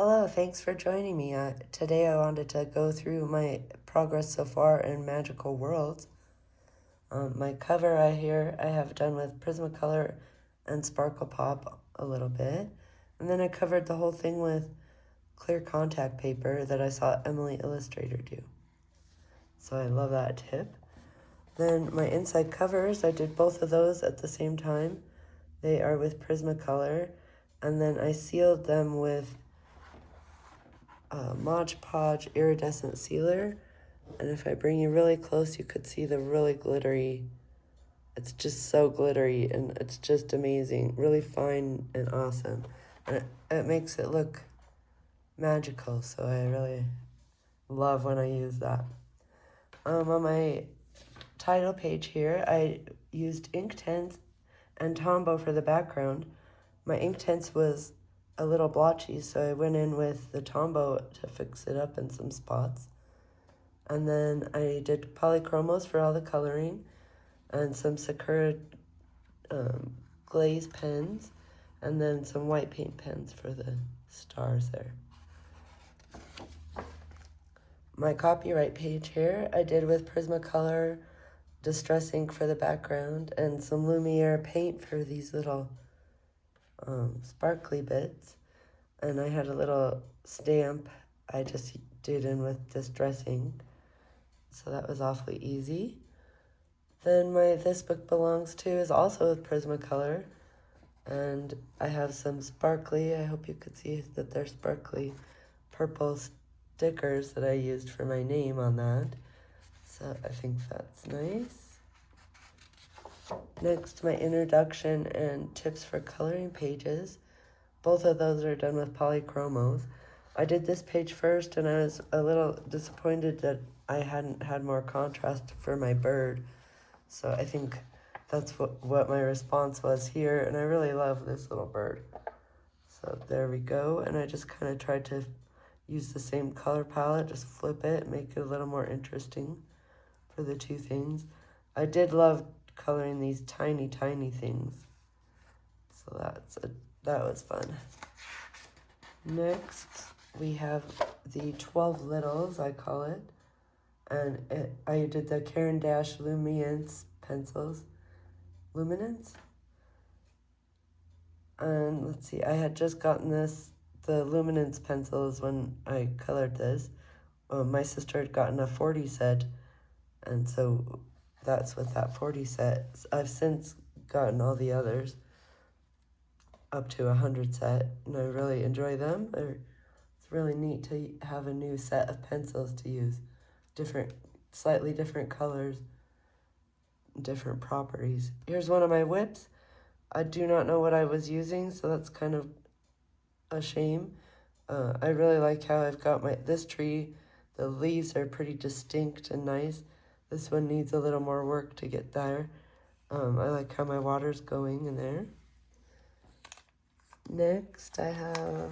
Hello, thanks for joining me. Today I wanted to go through my progress so far in Magical Worlds. My cover I have done with Prismacolor and Sparkle Pop a little bit. And then I covered the whole thing with clear contact paper that I saw Emily Illustrator do. So I love that tip. Then my inside covers, I did both of those at the same time. They are with Prismacolor. And then I sealed them with Mod Podge iridescent sealer, and if I bring you really close you could see the really glittery, it's just so glittery and it's just amazing, really fine and awesome, and it makes it look magical, so I really love when I use that. On my title page here I used Inktense and Tombow for the background. My Inktense was a little blotchy, so I went in with the Tombow to fix it up in some spots. And then I did polychromos for all the coloring and some Sakura glaze pens, and then some white paint pens for the stars there. My copyright page here I did with Prismacolor, Distress ink for the background, and some Lumiere paint for these little sparkly bits. And I had a little stamp I just did in with Distress ink, so that was awfully easy. Then my This Book Belongs To is also with Prismacolor, and I have some sparkly, I hope you could see that they're sparkly purple stickers that I used for my name on that, so I think that's nice. Next, my introduction and tips for coloring pages. Both of those are done with polychromos. I did this page first and I was a little disappointed that I hadn't had more contrast for my bird. So I think that's what my response was here, and I really love this little bird. So there we go, and I just kind of tried to use the same color palette, just flip it, make it a little more interesting for the two things. I did love coloring these tiny, tiny things. So that was fun. Next, we have the 12 Littles, I call it. And I did the Caran d'Ache Luminance pencils. Luminance? And let's see, I had just gotten the Luminance pencils when I colored this. My sister had gotten a 40 set, and so that's with that 40 set. I've since gotten all the others up to 100 set, and I really enjoy them. It's really neat to have a new set of pencils to use. Slightly different colors, different properties. Here's one of my whips. I do not know what I was using, so that's kind of a shame. I really like how I've got this tree. The leaves are pretty distinct and nice. This one needs a little more work to get there. I like how my water's going in there. Next, I have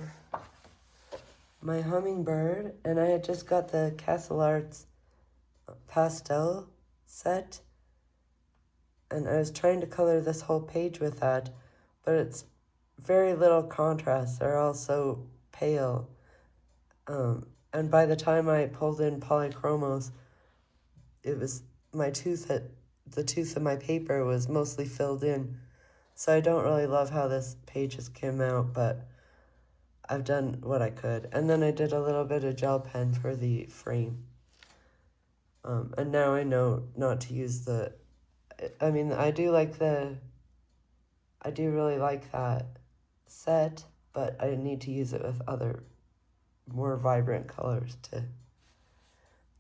my hummingbird, and I had just got the Castle Arts pastel set, and I was trying to color this whole page with that, but it's very little contrast. They're all so pale, and by the time I pulled in polychromos, it was the tooth of my paper was mostly filled in, so I don't really love how this page has come out, but I've done what I could. And then I did a little bit of gel pen for the frame. And now I know not to use I do really like that set, but I need to use it with other more vibrant colors to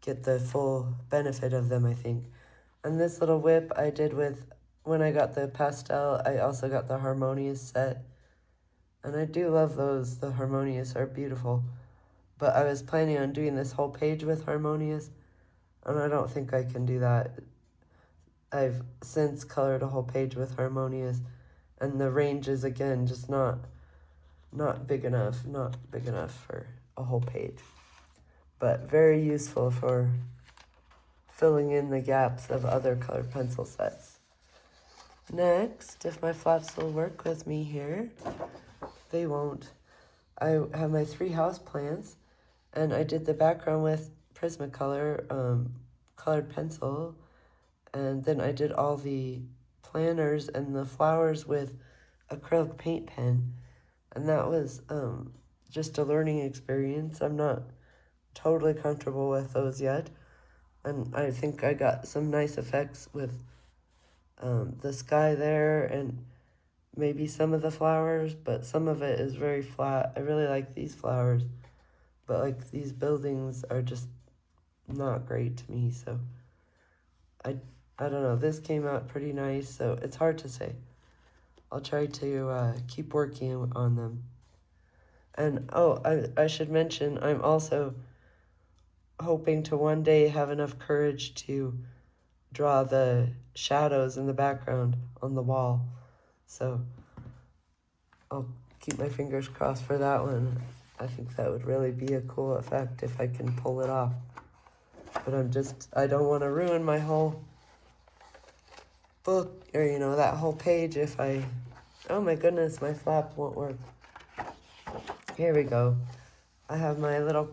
get the full benefit of them, I think. And this little whip I did when I got the pastel, I also got the Harmonious set. And I do love those. The Harmonious are beautiful. But I was planning on doing this whole page with Harmonious, and I don't think I can do that. I've since colored a whole page with Harmonious, and the range is, again, just not big enough for a whole page. But very useful for filling in the gaps of other colored pencil sets. Next, if my flaps will work with me here, they won't. I have my 3 house plants, and I did the background with Prismacolor colored pencil, and then I did all the planters and the flowers with acrylic paint pen, and that was just a learning experience. I'm not totally comfortable with those yet, and I think I got some nice effects with the sky there and maybe some of the flowers, but some of it is very flat. I really like these flowers, but like these buildings are just not great to me, so I I don't know. This came out pretty nice, so it's hard to say. I'll try to keep working on them. And oh, I should mention, I'm also hoping to one day have enough courage to draw the shadows in the background on the wall. So I'll keep my fingers crossed for that one. I think that would really be a cool effect if I can pull it off. But I don't want to ruin my whole book, or that whole page if I, oh my goodness, my flap won't work. Here we go. I have my little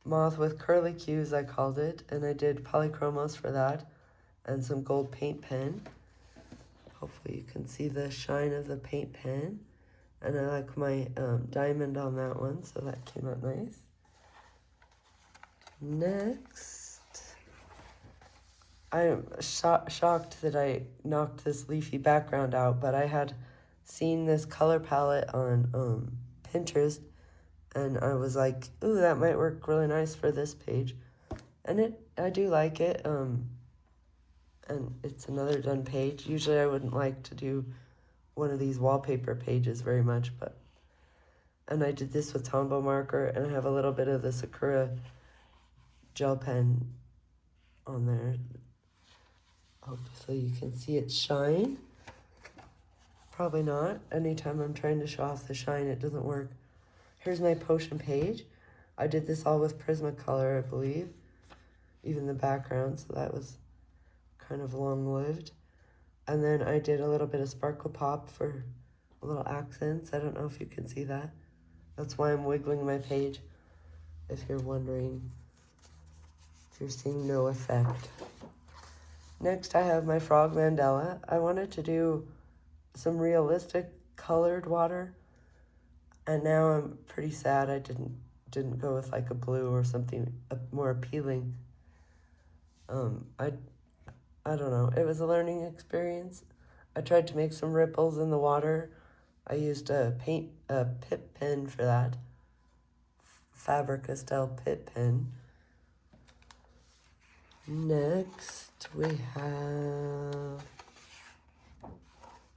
moth with curly cues, I called it, and I did polychromos for that and some gold paint pen. Hopefully you can see the shine of the paint pen, and I like my diamond on that one, so that came out nice. Next, I'm shocked that I knocked this leafy background out, but I had seen this color palette on Pinterest, and I was like, ooh, that might work really nice for this page. And I do like it, and it's another done page. Usually I wouldn't like to do one of these wallpaper pages very much, and I did this with Tombow marker, and I have a little bit of the Sakura gel pen on there. Hopefully you can see it shine. Probably not. Anytime I'm trying to show off the shine, it doesn't work. Here's my potion page. I did this all with Prismacolor, I believe. Even the background, so that was kind of long-lived. And then I did a little bit of Sparkle Pop for little accents. I don't know if you can see that. That's why I'm wiggling my page, if you're wondering. If you're seeing no effect. Next, I have my Frog Mandala. I wanted to do some realistic colored water, and now I'm pretty sad I didn't go with like a blue or something more appealing. I don't know. It was a learning experience. I tried to make some ripples in the water. I used a pip pen for that. Faber-Castell pip pen. Next, we have...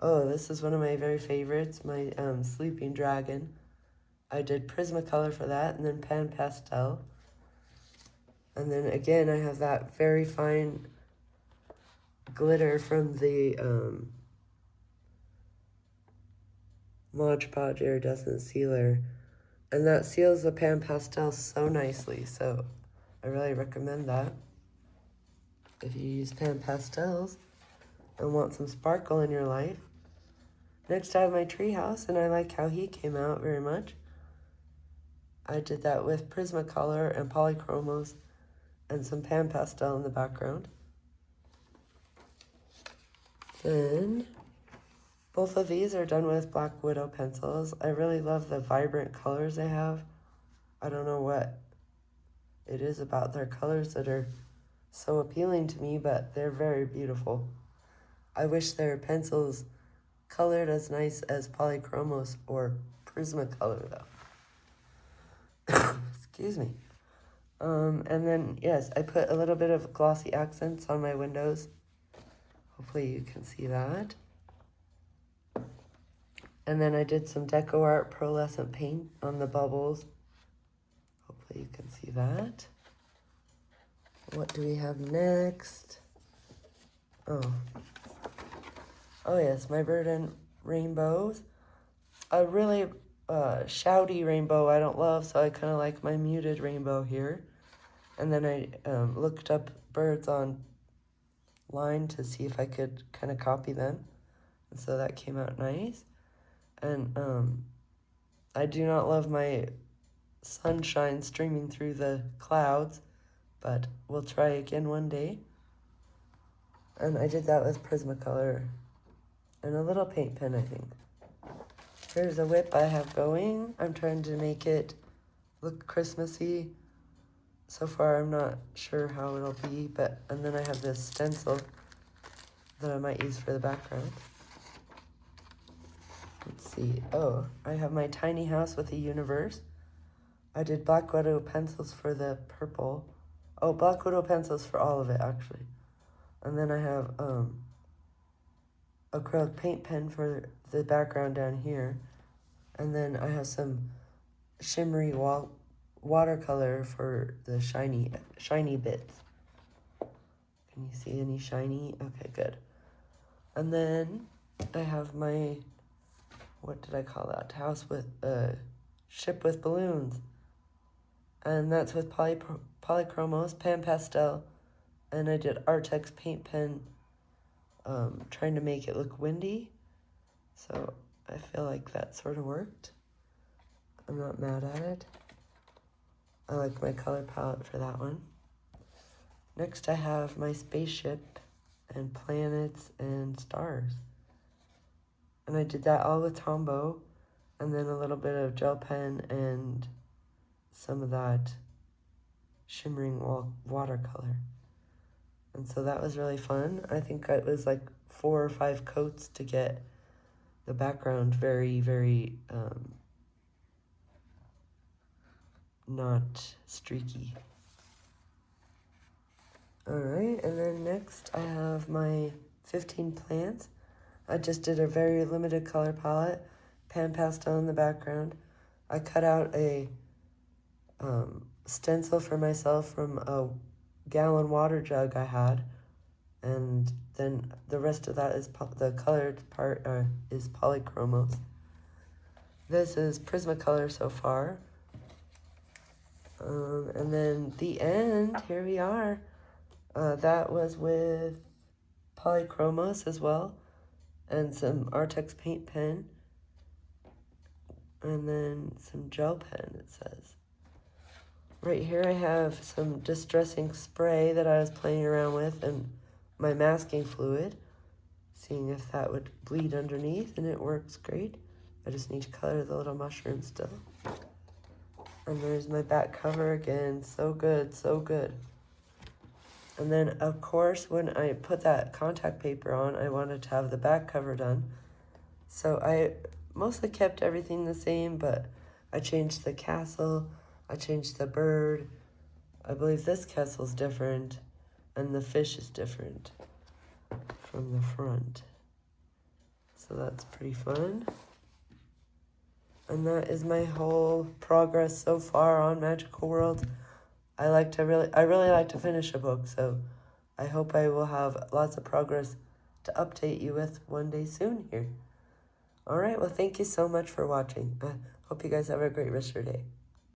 Oh, this is one of my very favorites, my Sleeping Dragon. I did Prismacolor for that, and then Pan Pastel. And then again, I have that very fine glitter from the Mod Podge Iridescent Sealer. And that seals the Pan Pastel so nicely, so I really recommend that. If you use Pan Pastels and want some sparkle in your life. Next, I have my treehouse, and I like how he came out very much. I did that with Prismacolor and Polychromos and some Pan Pastel in the background. Then, both of these are done with Black Widow pencils. I really love the vibrant colors they have. I don't know what it is about their colors that are so appealing to me, but they're very beautiful. I wish their pencils colored as nice as Polychromos or Prismacolor, though. Excuse me. And then, yes, I put a little bit of glossy accents on my windows. Hopefully you can see that. And then I did some Deco Art pearlescent paint on the bubbles. Hopefully you can see that. What do we have next? Oh yes, my bird and rainbows. A really shouty rainbow I don't love, so I kind of like my muted rainbow here. And then I looked up birds online to see if I could kind of copy them. And so that came out nice. And I do not love my sunshine streaming through the clouds, but we'll try again one day. And I did that with Prismacolor and a little paint pen, I think. Here's a whip I have going. I'm trying to make it look Christmassy. So far, I'm not sure how it'll be, and then I have this stencil that I might use for the background. Let's see. Oh, I have my tiny house with a universe. I did Black Widow pencils for the purple. Oh, Black Widow pencils for all of it, actually. And then I have acrylic paint pen for the background down here. And then I have some shimmery watercolor for the shiny bits. Can you see any shiny? Okay, good. And then I have my, what did I call that? House with, ship with balloons. And that's with polychromos, pan pastel, and I did Artex paint pen, trying to make it look windy. So I feel like that sort of worked. I'm not mad at it. I like my color palette for that one. Next I have my spaceship and planets and stars. And I did that all with Tombow, and then a little bit of gel pen and some of that shimmering watercolor. And so that was really fun. I think it was like 4 or 5 coats to get the background very, very not streaky. Alright, and then next I have my 15 plants. I just did a very limited color palette, pan pastel in the background. I cut out a stencil for myself from a gallon water jug I had, and then the rest of that is the colored part is polychromos. This is Prismacolor so far. And then the end, here we are. That was with polychromos as well, and some Artex paint pen, and then some gel pen, it says. Right here I have some distressing spray that I was playing around with and my masking fluid, seeing if that would bleed underneath, and it works great. I just need to color the little mushroom still. And there's my back cover again. So good, so good. And then, of course, when I put that contact paper on, I wanted to have the back cover done. So I mostly kept everything the same, but I changed the castle, I changed the bird. I believe this castle's different, and the fish is different from the front. So that's pretty fun. And that is my whole progress so far on Magical World. I really like to finish a book, so I hope I will have lots of progress to update you with one day soon here. Alright, well, thank you so much for watching. I hope you guys have a great rest of your day.